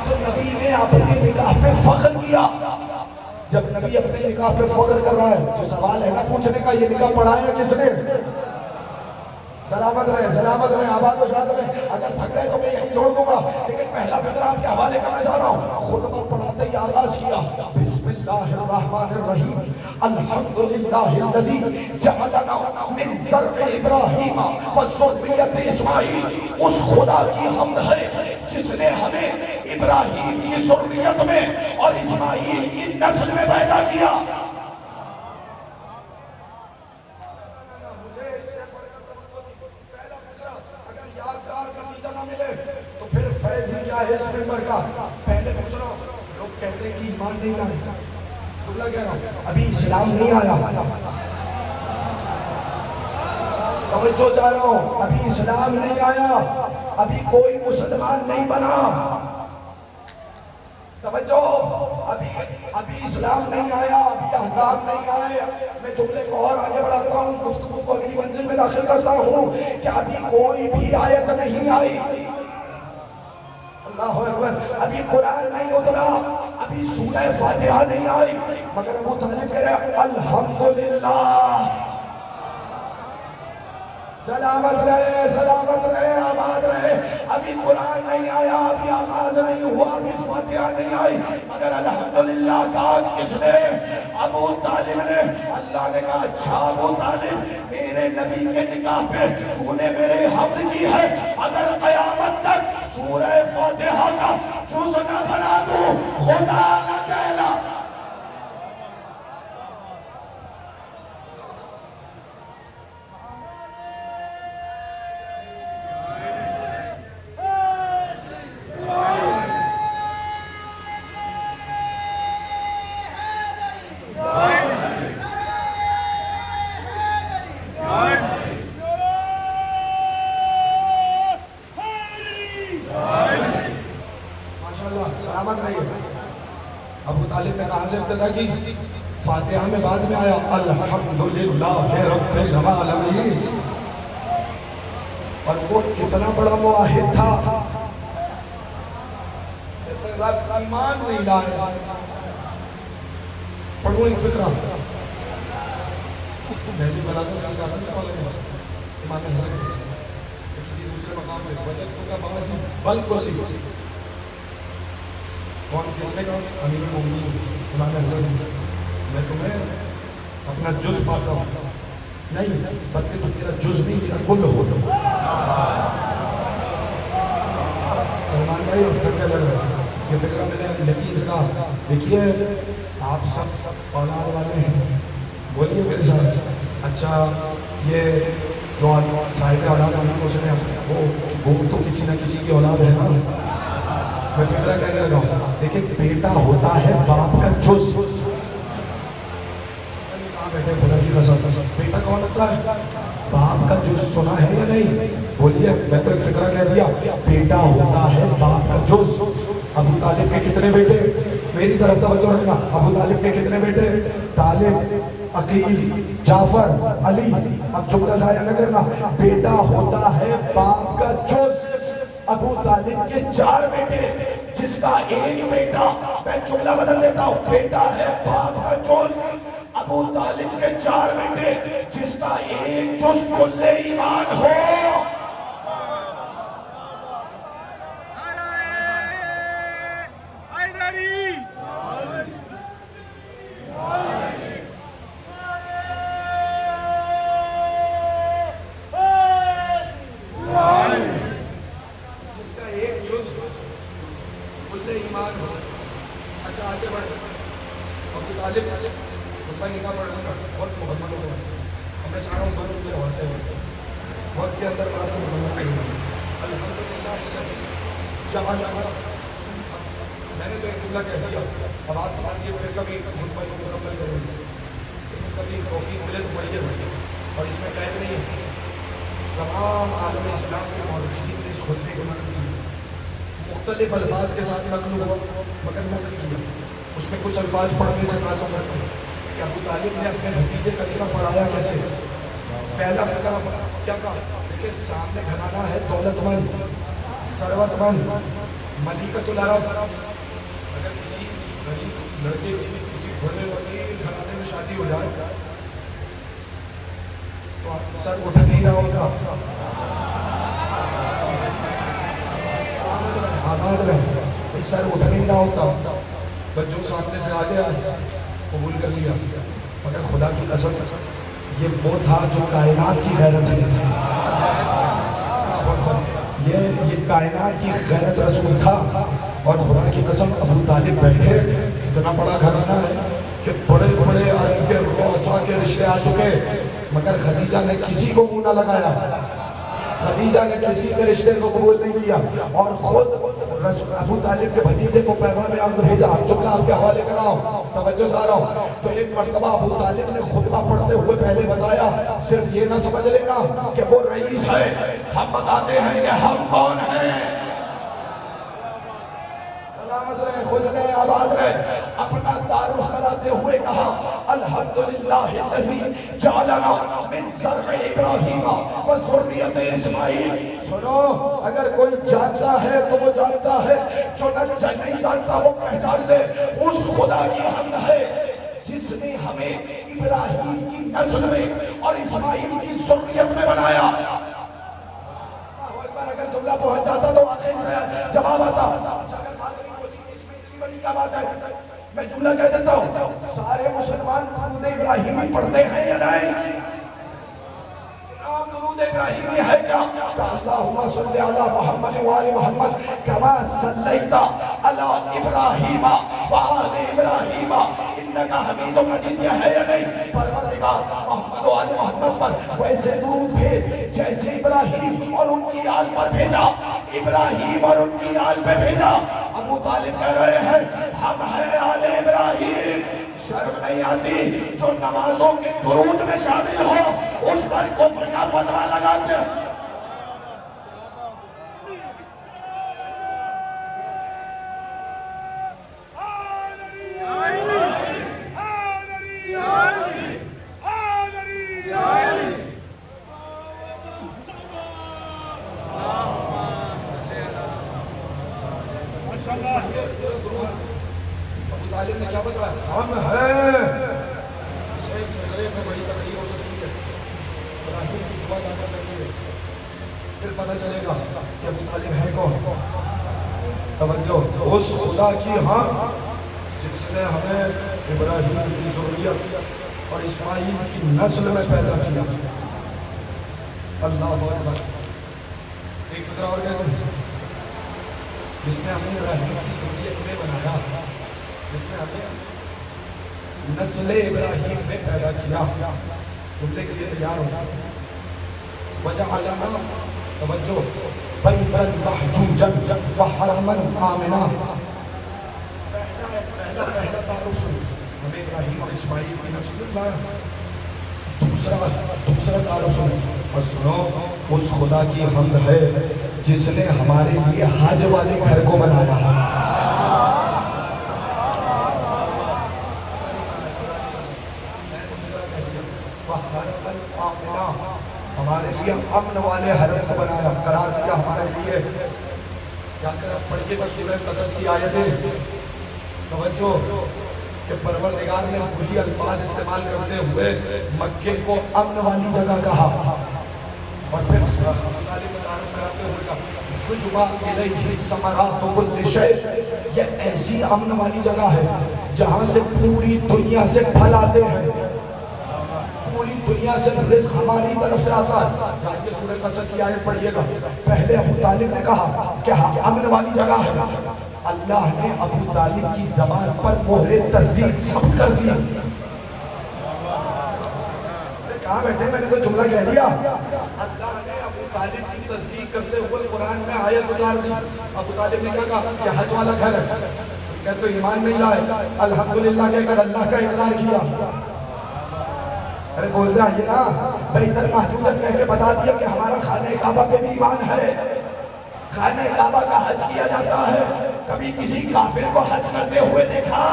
تو نبی نے اپنے نکاح پہ فخر کیا، جب نبی اپنے نکاح پہ فخر کر رہا ہے تو سوال ہے نا پوچھنے کا یہ نکاح پڑھایا کس نے؟ سلامت رہے آباد و شاد رہے، اگر تھک گئے تو میں یہیں چھوڑ دوں گا، لیکن پہلا فکرہ آپ کے حوالے کرنا چاہ رہا ہوں۔ خطبہ پڑھاتے ہی آغاز کیا بسم اللہ الرحمن الرحیم الحمدللہ الذی جعلنا من ذرع ابراہیم وذریۃ اسماعیل، اس خدا کی حمد ہے جس نے ہمیں ابراہیم کی ذریت میں اور اسماعیل کی نسل میں پیدا کیا۔ اس ممبر کا پہلے پوچھ رہا ہوں، لوگ کہتے ہیں کہ ایمان نہیں آیا، جملہ کہہ رہا ہوں ابھی اسلام نہیں آیا، توجہ چاہ رہا ہوں ابھی اسلام نہیں آیا، ابھی کوئی مسلمان نہیں بنا، توجہ ابھی اسلام نہیں آیا، ابھی احکام نہیں آئے۔ میں جملے کو اور آگے بڑھاتا ہوں، گفتگو کو اگلی منزل میں داخل کرتا ہوں کہ ابھی کوئی بھی آیت نہیں آئی، اللہ اکبر، ابھی قرآن نہیں اترا، ابھی سورہ فاتحہ نہیں آئی، مگر ابو طالب کہہ رہے الحمدللہ، سلامت رہے آباد رہے، ابھی قرآن نہیں آیا، ابھی آغاز نہیں ہوا، ابھی فاتحہ نہیں آئی، مگر الحمدللہ کہا کس نے؟ ابو طالب نے۔ اللہ نے کہا اچھا ابو طالب میرے نبی کے نکاح پہ تو نے میرے حمد کی ہے، اگر قیامت تک سورہ فاتحہ کا جز نہ بنا دوں خدا نہ کہنا۔ سلامت رہیے۔ ابو طالب نے کہاں سے ابتدا کی؟ فاتحہ میں بعد میں آیا الحمدللہ رب العالمین، اور وہ کتنا بڑا معاہد تھا، ایمان نہیں لایا۔ پڑھوں ایک فکرہ میں بھی بلا تو کیا امام حسن کسی دوسرے مقام میں وجد کا باسی بالکل کون کس نے کہا؟ امیر المومنین امام حسن، میں تمہیں اپنا جز پاتا ہوں، نہیں بلکہ تم میرا جز نہیں میرا کل ہو۔ سلمان بھائی تھکنے لگ رہے، یہ فکرہ میں نے یقین سے کہا دیکھیے آپ سب اولاد والے ہیں، بولیے میرے ساتھ اچھا یہ جو صاحب اولاد والوں کو سنے وہ تو کسی نہ کسی کی اولاد ہے نا۔ میں فکرہ کہنے لگا ہوں دیکھیں بیٹا ہوتا ہے باپ کا جز، کہاں بیٹھے خدا کی قسم، بیٹا کون ہوتا ہے؟ باپ کا جز سنا ہے یا نہیں؟ بولیے، میں تو ایک فکرہ کہہ دیا، بیٹا ہوتا ہے باپ کا جز۔ ابو طالب کے کتنے بیٹے؟ میری طرف توجہ رکھنا، ابو طالب کے کتنے بیٹے؟ طالب، عقیل، جعفر، علی۔ اب جملہ ضائع نہ کرنا، بیٹا ہوتا ہے باپ کا جز۔ ابو طالب کے 4 بیٹے، جس کا ایک بیٹا، میں جملہ بدل دیتا ہوں، بیٹا ہے باپ کا جز۔ ابو طالب کے 4 بیٹے، جس کا ایک جز کل ایمان ہو۔ اچھا آگے بڑھ، ابو طالب خطبہ نکاح پڑھنے کا وقت مکمل ہو گیا۔ اب میں چاہ رہا ہوں اس بات کو ہوتے ہوئے وقت کے اندر بات کو مکمل کریں گے۔ الحمدللہ جہاں جہاں میں نے تو ایک جملہ کہہ دیا، اب آپ کے پاس یہ پھر کبھی خطبہ کو مکمل کریں گے، لیکن کبھی توفیق ملے تو پڑھیے بڑھیے۔ اور اس میں قید نہیں ہے، تمام عالم اسلام کے مورخین نے اس خطبے کو نقل کیا، مختلف الفاظ کے ساتھ نقل ہوا مگر نقل کیا۔ اس میں کچھ الفاظ پڑھنے سے تازہ کرتے ہیں کہ ابو طالب نے اپنے بھتیجے کلمہ پڑھایا کیسے۔ پہلا فقرہ کیا کہا؟ دیکھیں سامنے گھرانہ ہے دولت مند، ثروت مند، ملکۃ العرب۔ اگر کسی غریب لڑکے کی کسی بڑے وکیل گھرانے میں شادی ہو جائے تو سر اٹھ نہیں رہا ہوگا، آباد رہے، سر اٹھ نہیں رہا ہوتا۔ بچوں سامنے سے آجے قبول کر لیا، مگر خدا کی قسم یہ وہ تھا جو کائنات کی غیرت ہے، یہ کائنات کی غیرت رسول تھا۔ اور خدا کی قسم ابو طالب بیٹھے، کتنا بڑا گھرانہ ہے کہ بڑے بڑے عرب کے رؤساء کے رشتے آ چکے، مگر خدیجہ نے کسی کو منہ نہ لگایا، خدیجہ نے کسی کے رشتے کو قبول نہیں کیا، اور خود ابو طالب کے بھتیجے کو پیغام عقد بھیجا۔ جملہ آپ کے حوالے کر رہا ہوں، توجہ چاہ رہا ہوں۔ تو ایک مرتبہ ابو طالب نے خطبہ پڑھتے ہوئے پہلے بتایا، صرف یہ نہ سمجھ لینا کہ وہ رئیس ہے، ہم بتاتے ہیں کہ ہم کون ہیں۔ سلامت رہے، خوش رہے، آباد رہے۔ اپنا تعارف کراتے ہوئے کہا، الحمدللہ الذی جعلنا من ذرع ابراہیم و ذریۃ اسماعیل۔ سنو، اگر کوئی جانتا ہے تو وہ جانتا ہے، جو نہیں جانتا وہ پہچان لے۔ اس خدا کی حمد ہے جس نے ہمیں ابراہیم کی نسل میں اور اسماعیل کی ذریت میں بنایا۔ اللہ اکبر، اگر جملہ پہنچ جاتا تو آخر سے جواب آتا۔ کیا بات ہے؟ میں جملہ کہہ دیتا ہوں، سارے مسلمان درود ابراہیمی پڑھتے ہیں یا نہیں؟ سلام درود ابراہیمی ہے کیا؟ اللہم صلی علی محمد وآل محمد کما صلیت علی ابراہیم وآل ابراہیم انکا حمید مجید، یہ ہے یا نہیں؟ پروردگار محمد وآل محمد پر ویسے درود بھیج جیسے ابراہیم اور ان کی آل پر بھیجا، ابراہیم اور ان کی آل پہ بھیجا۔ ابو طالب کہہ رہے ہیں ہم ہیں آل ابراہیم۔ شرم نہیں آتی جو نمازوں کے درود میں شامل ہو اس پر کفر کا فتویٰ لگاتے ہیں۔ ابو طالب نے کیا بتایا؟ ہم ہیں۔ بڑی تقریر ہو سکتی ہے، ابراہیم کی دعا دعوت کرتی ہے، پھر پتہ چلے گا کہ ابو طالب ہے کون۔ توجہ، اس خدا کی ہاں جس نے ہمیں ابراہیم کی ذریت اور اسماعیل کی نسل میں پیدا کیا۔ اللہ اکبر۔ ایک فکرہ اور کہتے ہیں، جس نے ہمیں ابراہیم کی ذریت میں بنایا، جس نے ہمیں نسل ابراہیم میں پیدا کیا۔ جملے کے لیے تیار ہو، وجعلنا، توجہ، بیتا محجوجا وحرما آمنا۔ پہلا تعارف ہمیں ابراہیم اور اسماعیل کی نسل میں لایا۔ دوسرا تعارف سنو اور سنو، اس خدا کی حمد ہے جس نے ہمارے لیے حج والے گھر کو بنایا ہے۔ ہمارے لیے امن والے حرم کو بنایا، قرار دیا ہمارے لیے۔ کیا کرم پڑھیے گا سورہ قصص کی آیتیں، توجہ کہ پروردگار نے وہی الفاظ استعمال کرتے ہوئے مکے کو امن والی جگہ کہا، اور پھر تعلیم تعارف کراتے ہوئے کہا رجوع الیہ ثمرات کل شیء، یہ ایسی امن والی جگہ ہے جہاں سے پوری دنیا سے پھل آتے ہیں، پوری دنیا سے رزق ہماری طرف سے آتا ہے۔ جائیے سورہ قصص کی آیت پڑھیے گا۔ پہلے ابو طالب نے کہا کہ ہاں امن والی جگہ ہے، اللہ نے ابو طالب کی زبان پر مہر تصدیق سب کر دی۔ کہاں بیٹھے میں نے کوئی جملہ کہہ دیا؟ اللہ نے ابو طالب کی تصدیق کرتے ہوئے قرآن میں آیت اتار دی۔ ابو طالب نے کیا کہا کہ حج والا گھر ہے، کہ تو ایمان نہیں لائے، الحمدللہ کہہ کر اللہ کا اقرار کیا۔ ارے بول دے آئیے نا، بیت المحجوجت کہہ کے بتا دیا کہ ہمارا خانہ کعبہ پہ بھی ایمان ہے، خانہ کعبہ کا حج کیا جاتا ہے۔ کبھی کسی کافر کو حج کرتے ہوئے دیکھا؟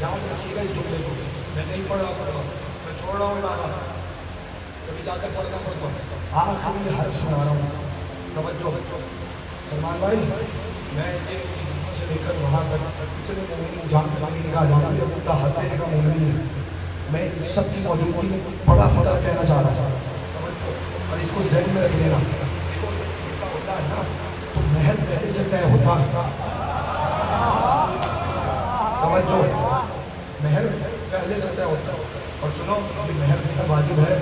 یاد رکھیے گا اس جملے کو، میں نہیں پڑھ رہا خطبہ، میں چھوڑ رہا ہوں ادارہ، کبھی جا کر پڑھنا خطبہ، آخری حرف سنا رہا ہوں، توجہ۔ سلمان بھائی، میں یہ سے لے کر وہاں تک اتنے مومنین جان کی نگاہ جانا یہ مدہ حد دینے کا مومنین ہے، میں ان سب کی موجودگی میں بڑا فطر کہنا چاہ رہا ہوں، اور اس کو ذہن میں رکھ لینا۔ دیکھو نکاح ہوتا ہے نا تو مہر پہلے سے طے ہوتا ہے، توجہ، مہر پہلے سے طے ہوتا ہے۔ اور سنو یہ مہر دینا واجب ہے،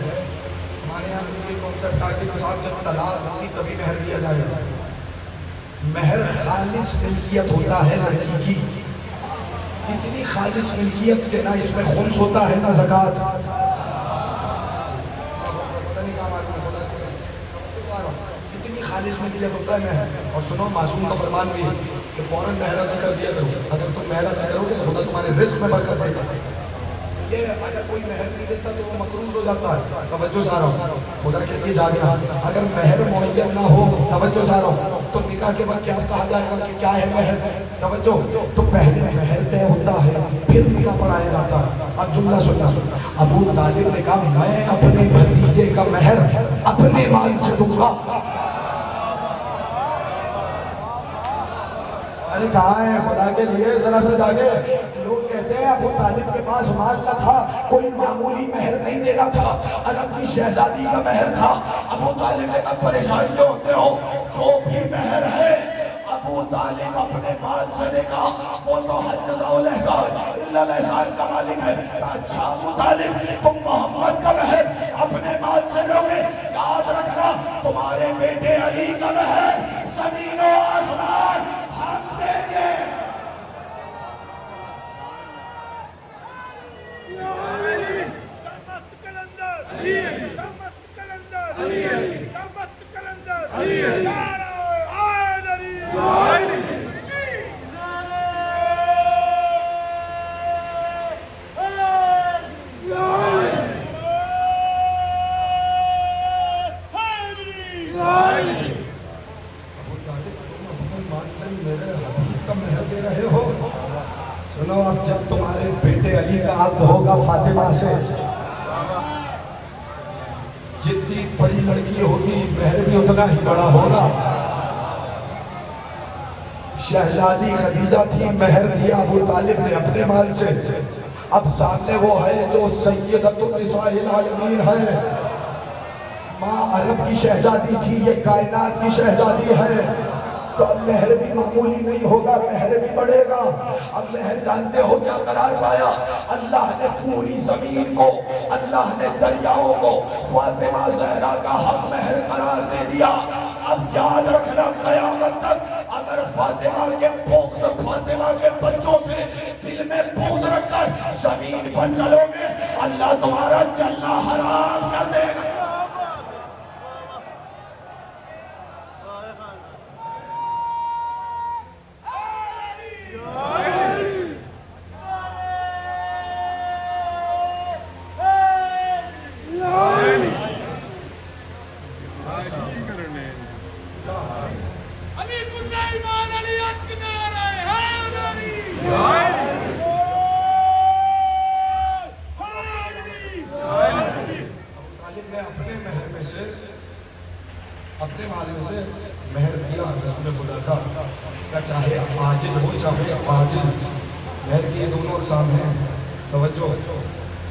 ہمارے یہاں یہ کانسیپٹ آ کے صاحب جب طلاق ہوگی تبھی مہر دیا جائے گا۔ مہر خالص ملکیت ہوتا ہے لڑکی کی، اتنی خالص ملکیت کہ نہ اس میں خمس ہوتا ہے نہ زکوٰۃ، اتنی خالص ملکیت ہوتا ہے مہر۔ اور سنو معصوم کا فرمان بھی ہے کہ فوراً مہر ادا کر دیا کرو، اگر تم مہر ادا کرو گے خدا تمہارے رزق میں برکت دے گا۔ یہ اگر کوئی مہر نہیں دیتا تو وہ مقروض ہو جاتا ہے، توجہ چاہ رہا ہوں، خدا کے لیے جاگنا۔ اگر مہر معین نہ ہو، توجہ چاہ رہا ہوں، تو نکاح کے بعد کیا کہا جائے گا کہ کیا ہے مہر؟ توجہ، تو پہلے مہر طے ہوتا ہے پھر نکاح پڑھایا جاتا ہے۔ اب جملہ سننا، ابو طالب نے کہا میں اپنے بھتیجے کا مہر اپنے مال سے دوں گا۔ ارے کہاں ہے خدا کے لیے ذرا سے جاگے؟ لوگ کہتے ہیں ابو طالب کے پاس مال نہ تھا، کوئی معمولی مہر نہیں دینا تھا، عرب کی شہزادی کا مہر تھا۔ ابو طالب نے کہا پریشان سے ہوتے ہو، جو بھی مہر ہے ابو طالب اپنے مال سے دے گا، وہ تو حل جزاء الاحسان الا الاحسان کا مالک ہے۔ اچھا ابو طالب تم محمد کا مہر اپنے مال سے دو گے، یاد رکھنا تمہارے بیٹے علی کا مہر زمین و آسمان ہم دیں گے۔ سنو اب جب تمہارے بیٹے علی کا عقد ہوگا فاطمہ سے، جتنی بڑی لڑکی ہوگی مہر بھی اتنا ہی بڑا ہوگا۔ شہزادی خدیجہ تھی، مہر دیا ابو طالب نے اپنے مال سے. اب سامنے وہ ہے جو سیدۃ النساء العالمین ہے، ماں عرب کی شہزادی تھی، یہ کائنات کی شہزادی ہے. تو اب مہر بھی معمولی نہیں ہوگا، مہر بھی بڑھے گا. اب مہر جانتے ہو کیا قرار پایا؟ اللہ نے پوری زمین کو، اللہ نے دریاؤں کو فاطمہ زہرا کا حق مہر قرار دے دیا. اب یاد رکھنا قیامت تک اگر فاطمہ کے بچوں سے دل میں بغض رکھ کر زمین پر چلو گے، اللہ تمہارا چلنا حرام کر دے گا. اپنے مال میں سے مہر دیا رسول خدا کا، کیا چاہے عاجل ہو چاہے عاجل. مہر کی دونوں اقسام ہیں، توجہ.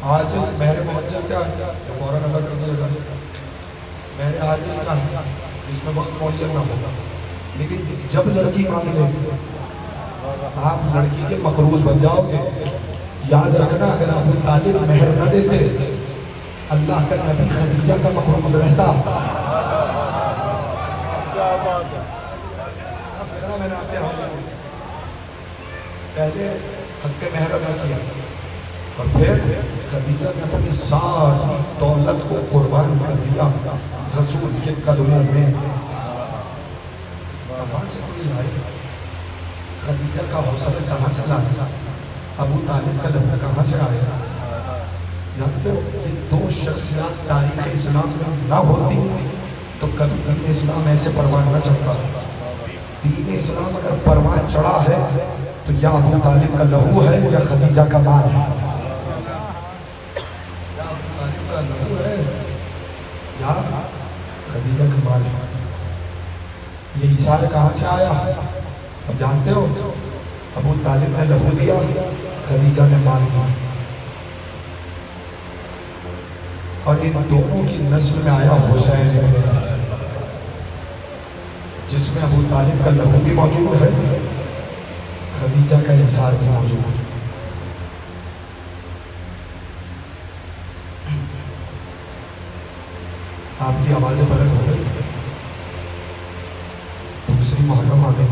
عاجل مہر معجل کا تو فوراً ادا کر دیا جائے. مہر عاجل کا جس میں وقت معین نہ ہوگا. لیکن جب لڑکی مانگ لے آپ لڑکی کے مقروض بن جاؤ گے. یاد رکھنا اگر ابو طالب مہر نہ دیتے اللہ کا نبی خدیجہ کا مقروض رہتا. میں نے آپ پہلے حق مہر ادا کیا اور پھر خدیجہ نے اپنی ساری دولت کو قربان کر دیا رسول کے قدموں میں. کہاں سے کوئی لائی؟ خدیجہ کا حوصلہ کہاں سے لا سکتا؟ ابو طالب کا لہو کہاں سے آ سکتا؟ جانتے ہو یہ دو شخصیات تاریخ اسلام میں نہ ہوتی تو کبھی دین اسلام ایسے پروان نہ چڑھتا. دین اسلام اگر پروان چڑھا ہے تو یا ابو طالب کا لہو ہے یا خدیجہ کا مال ہے. یا ابو طالب کا لہو ہے یا خدیجہ کا مال ہے. یہ اشارہ کہاں سے آیا؟ اب جانتے ہو ابو طالب نے لہو دیا، خدیجہ نے مال دیا. اور ان دونوں کی نسل میں آیا حسین جس میں ابو طالب کا لہو بھی موجود ہے، خدیجہ کا احساس بھی موجود ہے. آپ کی آوازیں بلند ہو گئی. دوسری محرم آ گئی.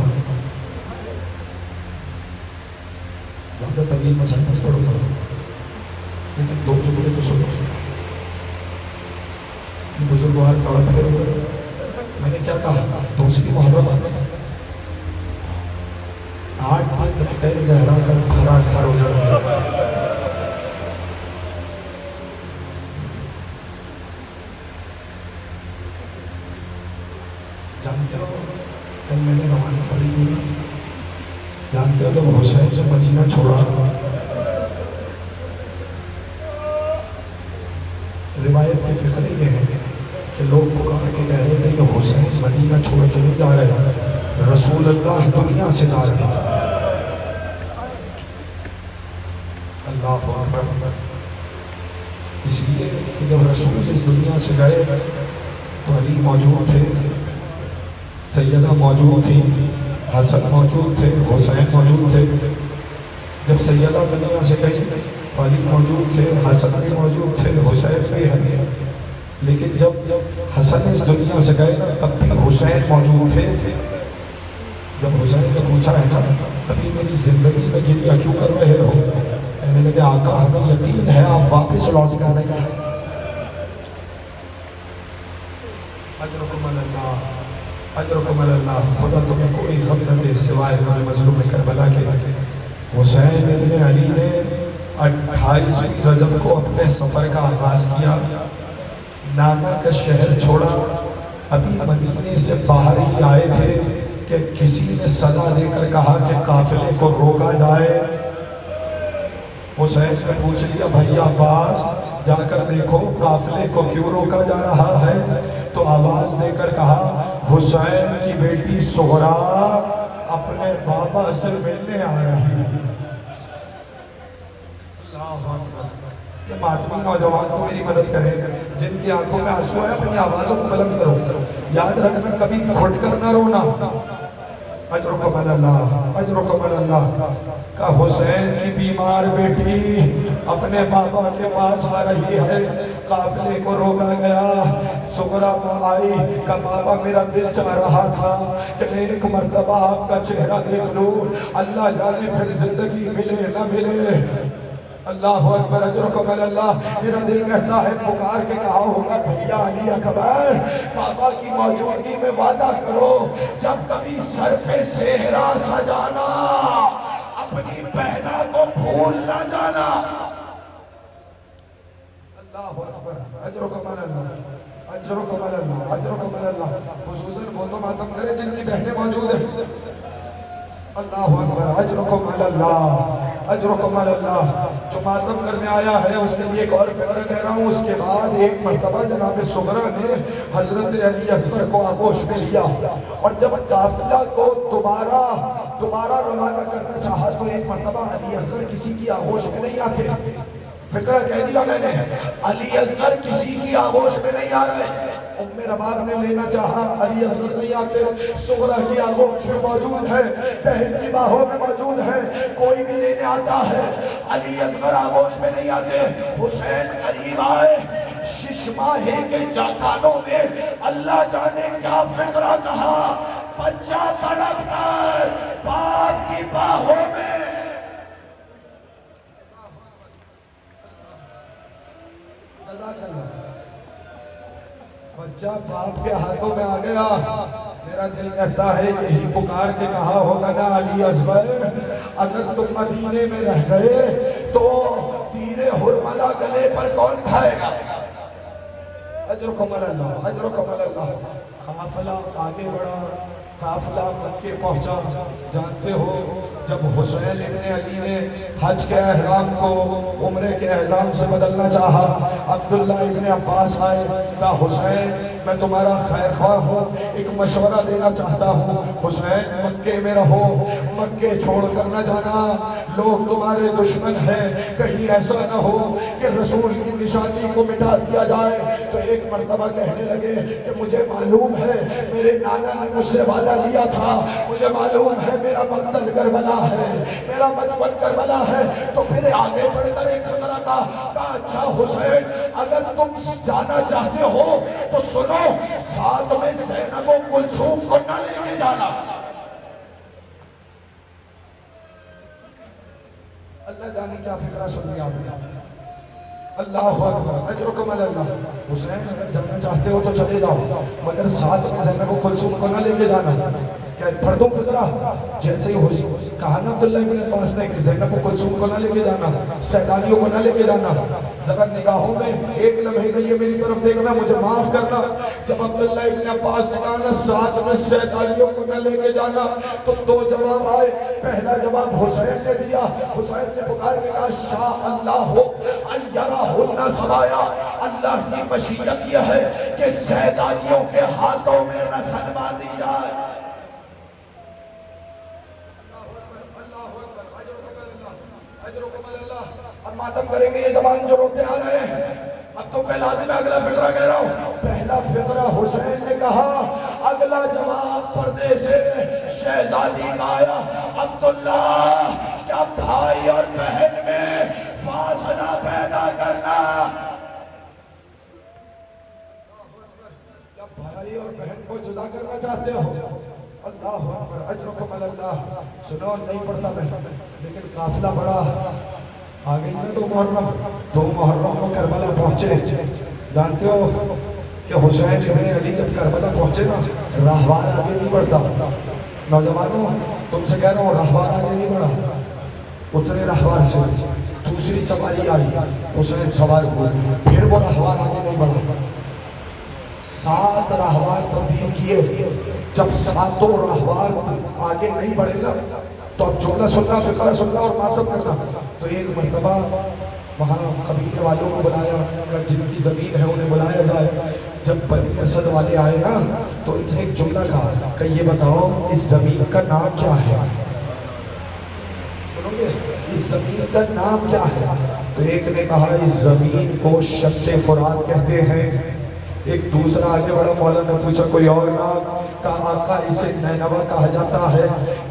زیادہ طویل مسائل سے پڑھو لیکن دو جملے تو سنو. بزرگوار تڑپ رہے ہوئے میں نے کیا کہا؟ دوسری محرم 8 دن رہتے زہرا کا گھر ہو جائے. جانتے ہو کل میں نے روانہ پڑھی تھی، جانتے ہو جب حسین سے مدینہ چھوڑا روایت کی فکر یہ ہے کہ لوگ پکار کے کہہ رہے تھے کہ حسین مدینہ چھوڑ کے نہیں جا رہے، رسول اللہ دنیا سے جا رہے ہیں. اللہ اکبر. اس لیے کہ جب رسول اس دنیا سے گئے تو علی موجود تھے، سیدہ موجود تھی، حسن موجود تھے، حسین موجود تھے. جب سیدہ دنیا سے گئی علی موجود تھے، حسن موجود تھے، حسین بھی ہیں. لیکن جب حسن اس دنیا سے گئے تب بھی حسین موجود تھے. جب حسین نے پوچھا ہے نا ابھی میری زندگی میں گریہ کیوں کر رہے ہو؟ میں نے کہا آقا ہمیں یقین ہے آپ واپس لوٹ کر رہے ہیں. اجرکم اللہ، اجرکم اللہ. خدا تمہیں کوئی غم نہ دے سوائے مظلوم کربلا کے. حسین ابن علی نے 28 رجب کو اپنے سفر کا آغاز کیا، نانا کا شہر چھوڑا. ابھی مدینے سے باہر ہی آئے تھے کہ کسی نے صدا دے کر کہا کہ قافلے کو روکا جائے. حسین نے پوچھ لیا بھائی عباس جا کر دیکھو قافلے کو کیوں روکا جا رہا ہے؟ تو آواز دے کر کہا حسین کی بیٹی سغرا اپنے بابا سے ملنے آ رہی ہے۔ اللہ اکبر۔ یہ ماتمی نوجوان تو میری مدد کرے، جن کی آنکھوں میں آنسو ہے اپنی آوازوں کو بلند کرو، یاد رکھنا کبھی گھٹ کر نہ رونا۔ اجرکم اللہ، اجرکم اللہ۔ کہ حسین کی بیمار بیٹی اپنے بابا کے پاس آ رہی ہے، قافلے کو روکا گیا، سغرا آئی کہ بابا میرا دل چاہ رہا تھا کہ میں ایک مرتبہ آپ کا چہرہ دیکھ لوں، اللہ جانے پھر زندگی ملے نہ ملے۔ اللہ اکبر، اجرکم اللہ۔ میرا دل کہتا ہے پکار کے کہا ہوگا بھیا علی اکبر بابا کی موجودگی میں وعدہ کرو، جب کبھی سر پہ صحرا سجانا اپنی بہنا کو بھول نہ جانا۔ اللہ اکبر، اجرکم اللہ، اجرکم اللہ، اجرکم اللہ۔ خصوصاً وہ تو ماتم کرے جن کی بہنیں موجود ہیں۔ اللہ اکبر، اجرکم اللہ، اجرکم اللہ۔ جو ماتم کرنے آیا ہے اس کے لیے ایک اور فکر کہہ رہا ہوں۔ اس کے بعد ایک مرتبہ جناب سغرا نے حضرت علی اصغر کو آغوش میں لیا، اور جب قافلہ کو دوبارہ روانہ کرنا چاہا تو ایک مرتبہ علی اصغر کسی کی آغوش میں نہیں آتے۔ فکرہ کہہ دیا میں نے، علی اصغر کسی کی آغوش میں نہیں آ رہے۔ ام رباب نے لینا چاہا، علی اصغر نہیں آتے، سغرا کی آغوش میں موجود ہے، بہن کی باہوں میں موجود ہے، کوئی بھی لینے آتا ہے، علی اصغر آغوش میں نہیں آتے۔ حسین قریب آئے، ششماہی کے جاکانوں میں اللہ جانے کیا فکرہ کہا، بچہ تڑپ کر باپ کی باہوں میں۔ بچہ باپ کے ہاتھوں میں آ گیا۔ میرا دل کہتا ہے یہی پکار کے کہا ہوگا نا علی اصغر اگر تم مدینے میں رہ گئے تو تیر حرملہ گلے پر کون کھائے گا۔ اجرکم اللہ، اجرکم اللہ۔ قافلہ آگے بڑھا، قافلہ مکے پہنچا۔ جانتے ہو جب حسین ابن علی نے حج کے احرام کو عمرے کے احرام سے بدلنا چاہا، عبداللہ ابن عباس آئے، کہا حسین میں تمہارا خیر خواہ ہوں، ایک مشورہ دینا چاہتا ہوں، حسین مکے میں رہو، مکے چھوڑ کر نہ جانا، لوگ تمہارے دشمن ہیں، کہیں ایسا نہ ہو کہ رسول کی نشانی کو مٹا دیا جائے۔ تو ایک مرتبہ کہنے لگے کہ مجھے معلوم ہے میرے نانا نے مجھ سے وعدہ لیا تھا، مجھے معلوم ہے میرا مقتل کربلا ہے، میرا مدفن کربلا ہے۔ تو پھر آگے بڑھ کر ایک فکرہ کہا اچھا حسین اگر تم جانا چاہتے ہو تو سنو، ساتھ میں زینب و کلثوم کو نہ لے کے جانا۔ اللہ جانے کیا فکرہ سنی آپ نے۔ اللہ اکبر، اجرکم اللہ۔ حسین اگر جانا چاہتے ہو تو چلے جاؤ، مگر ساتھ میں زینب و کلثوم کو نہ لے کے جانا۔ کہ پڑھ دوں فکرہ، جیسے ہی کہا نا عبداللہ ابن عباس نے کہ زینب و کلثوم کو نہ لے کے جانا، سیدانیوں کو نہ لے کے جانا، ذرا نگاہوں میں ایک لمحے کے لیے میری طرف دیکھنا، مجھے معاف کرنا۔ جب عبداللہ ابن عباس نے کہا نا ساتھ میں سیدانیوں کو نہ لے کے جانا تو دو جواب آئے۔ پہلا جواب حسین نے دیا، حسین سے پکار کے کہا شاء اللہ ایرہن سرایا، اللہ کی مشیت یہ ہے کہ سیدانیوں کے ہاتھوں میں رسن باندھی جائے۔ اب ماتم کریں گے یہ زبان جو روتے آ رہے ہیں، اب تو میں لازم اگلا فقرہ کہہ رہا ہوں۔ پہلا فقرہ حسین نے کہا، اگلا جواب پردے سے شہزادی کا آیا، عبداللہ کیا بھائی اور بہن میں فاصلہ پیدا کرنا، کیا بھائی اور بہن کو جدا کرنا چاہتے ہو؟ اللہ اکبر، اجرکم اللہ۔ سنو نہیں پڑھتا میں، لیکن قافلہ بڑا آگئی نا دو محرم کو کربلا پہنچے۔ جانتے ہو کہ حسین ابن علی جب کربلا پہنچے نا راہوار آگے نہیں بڑھتا۔ نوجوانوں تم سے کہہ رہا ہوں راہوار آگے نہیں بڑھا، اترے راہوار سے دوسری سواری آئی، حسین سوار ہوئے، پھر وہ راہوار آگے نہیں بڑھا، 7 راہوار تبدیل کیے۔ جب 7 راہوار آگے نہیں بڑھے نا تو اب جملہ سننا، فقرہ سننا اور ماتم کرنا۔ تو ایک مرتبہ وہاں قبیلے والوں کو بلایا، جن کی زمین ہے انہیں بلایا جائے۔ جب بنی اسد والے آئے نا تو ان سے ایک جملہ کہا کہ یہ بتاؤ اس زمین کا نام کیا ہے؟ سنو گے، اس زمین کا نام کیا ہے؟ تو ایک نے کہا اس زمین کو شط فرات کہتے ہیں، ایک دوسرا آگے بڑا مولا نے پوچھا کوئی اور نام؟ کہا آقا اسے نینوا کہا جاتا ہے۔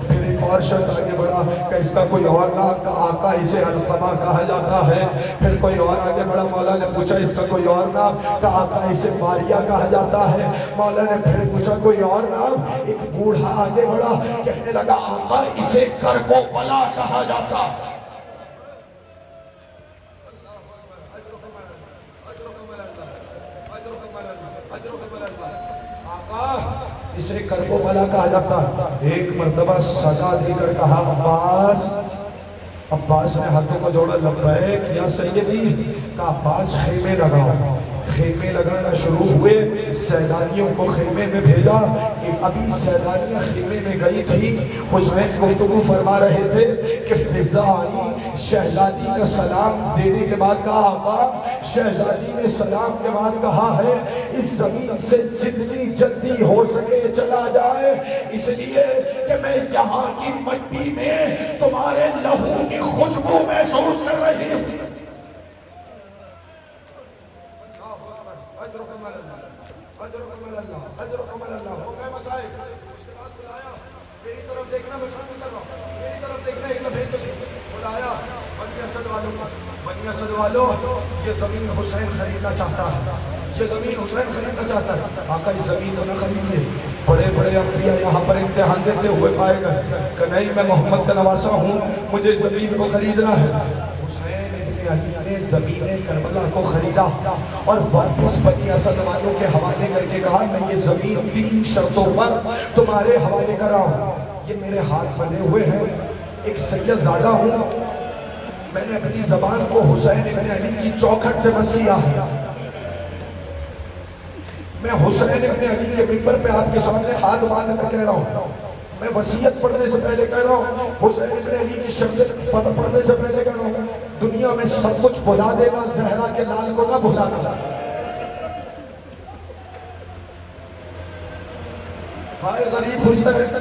پھر ایک اور شخص آگے بڑھا کہ اس کا کوئی اور نام؟ کہا آقا اسے علقمہ کہا جاتا ہے۔ پھر کوئی اور آگے بڑھا، مولا نے پوچھا اس کا کوئی اور نام؟ کہا آقا اسے ماریا کہا جاتا ہے۔ مولا نے پھر پوچھا کوئی اور نام؟ ایک بوڑھا آگے بڑھا کہنے لگا آقا اسے کربلا کہا جاتا ہے۔ اسے کربلا کہا جاتا ہے۔ ایک مرتبہ سزا دے کر کہا عباس، عباس نے ہاتھوں کو جوڑا لبیک یا سیدی، کہا عباس خیمے لگاؤ۔ خیمے لگانا شروع ہوئے، سیدانیوں کو خیمے میں بھیجا۔ ابھی سیدانیاں خیمے میں گئی تھی، حسین گفتگو فرما رہے تھے کہ فضا آئی، شہزادی کا سلام دینے کے بعد کہا آقا، شہزادی نے سلام کے بعد کہا ہے اس زمین سے جتنی جلدی ہو سکے چلا جائے، اس لیے کہ میں یہاں کی مٹی میں تمہارے لہو کی خوشبو محسوس کر رہی ہوں۔ ہو گئے مسائل، اس کے بعد بلایا میری طرف دیکھنا، میں خط کر رہا ہوں، میری طرف دیکھنا، ایک لمحے کے لیے بلایا بنی اسد والوں، بنی اسد والوں یہ زمین حسین خریدنا چاہتا ہے، یہ زمین حسین خریدنا چاہتا ہے۔ آقا اس زمین کو نہ خریدیے، بڑے بڑے انبیاء یہاں پر امتحان دیتے ہوئے پائے گئے کہ نہیں میں محمد کا نواسا ہوں، مجھے زمین کو خریدنا ہے۔ حسین ابن علی نے زمین کربلا کو خریدا اور واپس بنی اسد والوں کے حوالے کر کے کہا میں یہ زمین 3 شرطوں پر تمہارے حوالے کر رہا ہوں۔ یہ میرے ہاتھ بندھے ہوئے ہیں، ایک سید زادہ ہوں، میں نے اپنی زبان کو حسین ابن علی کی چوکھٹ سے بس کیا ہے۔ میں حسین ابن علی کے ممبر پہ آپ کے سامنے ہاتھ باندھ کر کہہ رہا ہوں، میں وصیت پڑھنے سے پہلے کہہ رہا ہوں، حسین ابن علی کی شہادت پڑھنے سے پہلے کہہ رہا ہوں، دنیا میں سب کچھ بھلا دینا، زہرا کے لال کو نہ بھلانا۔ ہائے غریب حسین،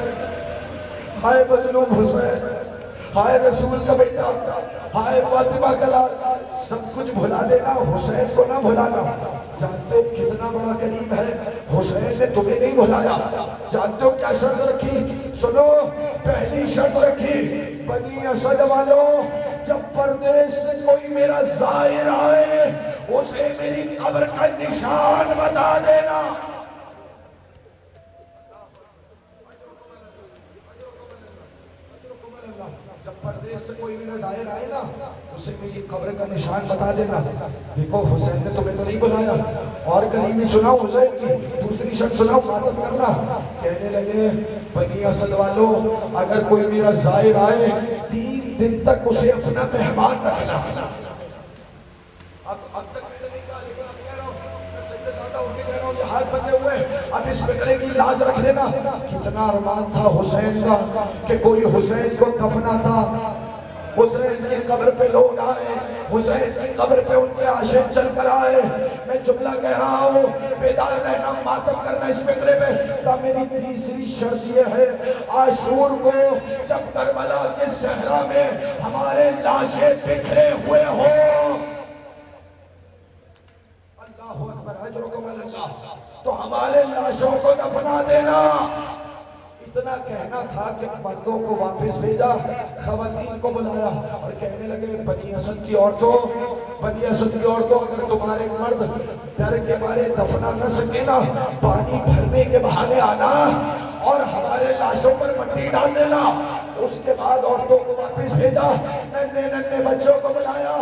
ہائے مظلوم حسین، ہائے رسول کا بیٹا، ہائے فاطمہ کا لال، سب کچھ بھلا دینا، حسین کو نہ بھلانا۔ جانتے ہو کتنا بڑا قریب ہے، حسین نے تمہیں نہیں بھلایا۔ جانتے ہو کیا شرط رکھی؟ سنو، پہلی شرط رکھی بنی اسد والوں، جب پردیس سے کوئی میرا زائر آئے اسے میری قبر کا نشان بتا دینا۔ جب پردیس سے کوئی میرا زائر آئے نا اسے میری قبر کا نشان بتا دینا۔ دیکھو حسین نے تمہیں تو نہیں بلایا، اور قریبی سناؤ حسین کی دوسری شرط سناؤ، معرفت کرنا۔ کہنے لگے بنی اسد والوں اگر کوئی میرا زائر آئے 3 دن تک اسے اپنا مہمان رکھنا۔ اب تک میں نے نہیں کہا لیکن اب کہہ رہا ہوں، میں سید زادہ ہو کے کہہ رہا ہوں، یہ ہاتھ بندھے ہوئے، اب اس فکرے کی لاج رکھ لینا۔ کتنا ارمان تھا حسین کا کہ کوئی حسین کو دفناتا، حسین کی قبر پہ لوگ آئے، حسین کی قبر پہ ان کے عاشق چل کر آئے۔ میں جملہ کہہ رہا ہوں، بیدار رہنا، ماتم کرنا اس فکرے پہ۔ تو میری تیسری شرط یہ ہے، عاشور کو جب کربلا کے صحرا میں ہمارے لاشیں بکھرے ہوئے ہوں، اللہ اکبر، اجرکم اللہ، تو ہمارے لاشوں کو دفنا دینا۔ اتنا کہنا تھا کہ مردوں کو واپس بھیجا، خواتین کو بلایا اور کہنے لگے بنی اسد کی عورتوں، بنی اسد کی عورتوں اگر تمہارے مرد ڈر کے مارے دفنا نہ سکے نا، پانی بھرنے کے بہانے آنا اور ہمارے لاشوں پر مٹی ڈال دینا۔ اس کے بعد عورتوں کو واپس بھیجا، ننھے ننھے بچوں کو بلایا،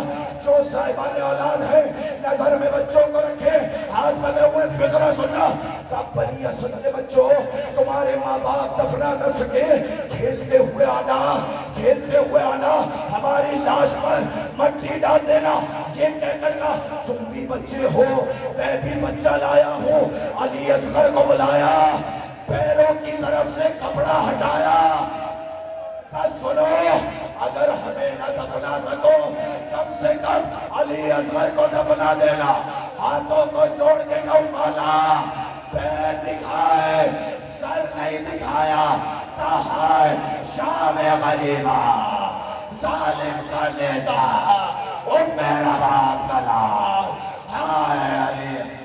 جو صاحبان اولاد ہے نظر میں بچوں کو رکھے، ہاتھ بندھے ہوئے، فکرہ سننا۔ کہا بنی اسد کے بچوں تمہارے ماں باپ دفنا نہ سکے، کھیلتے ہوئے آنا، کھیلتے ہوئے آنا، ہماری لاش پر مٹی ڈال دینا۔ یہ کہہ کر کہا تم بھی بچے ہو، میں بھی بچہ لایا ہوں۔ علی اصغر کو بلایا، پیروں کی طرف سے کپڑا ہٹایا، کہا سنو اگر ہمیں نہ دفنا سکو کم سے کم علی اصغر کو دفنا دینا۔ ہاتھوں کو جوڑ کے کہوں مولا پیر دکھائے سر نہیں دکھایا، کہا ہے شام غریبہ ظالم کا نیزہ، او میرا باپ کا نام ہائے علی